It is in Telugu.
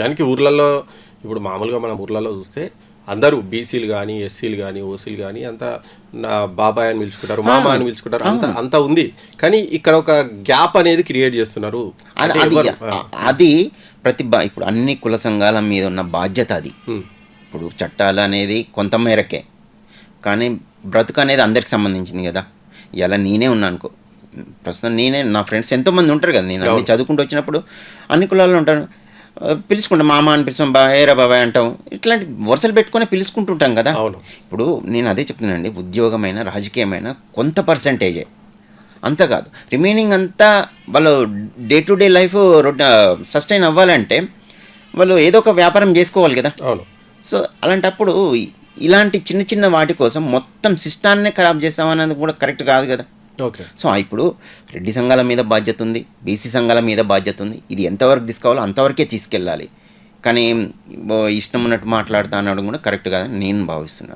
దానికి ఊర్లలో ఇప్పుడు మామూలుగా మనం ఊర్లలో చూస్తే అందరూ బీసీలు కానీ ఎస్సీలు కానీ ఓసీలు కానీ అంతా నా బాబాయ్ అని పిలుచుకుంటారు మామ అని పిలుచుకుంటారు అంత అంత ఉంది కానీ ఇక్కడ ఒక గ్యాప్ అనేది క్రియేట్ చేస్తున్నారు అది ఇప్పుడు అన్ని కుల సంఘాల మీద ఉన్న బాధ్యత అది. ఇప్పుడు చట్టాలు అనేది కొంత మేరకే, కానీ బ్రతుకు అనేది అందరికి సంబంధించింది కదా. ఇలా నేనే ఉన్నా అనుకో, ప్రస్తుతం నేనే, నా ఫ్రెండ్స్ ఎంతోమంది ఉంటారు కదా, నేను అన్ని చదువుకుంటూ వచ్చినప్పుడు అన్ని కులాల్లో ఉంటాను, పిలుచుకుంటాం మామ అని పిలుస్తాం, ఏరా బాబాయ్ అంటాం, ఇట్లాంటి వరుసలు పెట్టుకొని పిలుచుకుంటుంటాం కదా. ఇప్పుడు నేను అదే చెప్తున్నానండి, ఉద్యోగమైన రాజకీయమైన కొంత పర్సంటేజే, అంత కాదు. రిమైనింగ్ అంతా వాళ్ళు day to day life sustain అవ్వాలంటే వాళ్ళు ఏదో ఒక వ్యాపారం చేసుకోవాలి కదా. సో అలాంటప్పుడు ఇలాంటి చిన్న చిన్న వాటి కోసం మొత్తం సిస్టాన్నే ఖరాబ్ చేస్తామన్నది కూడా కరెక్ట్ కాదు కదా. సో ఇప్పుడు రెడ్డి సంఘాల మీద బాధ్యత ఉంది, బీసీ సంఘాల మీద బాధ్యత ఉంది. ఇది ఎంతవరకు తీసుకోవాలో అంతవరకే తీసుకెళ్ళాలి, కానీ ఇష్టం ఉన్నట్టు మాట్లాడుతా అనడం కూడా కరెక్ట్ కాదని నేను భావిస్తున్నాను.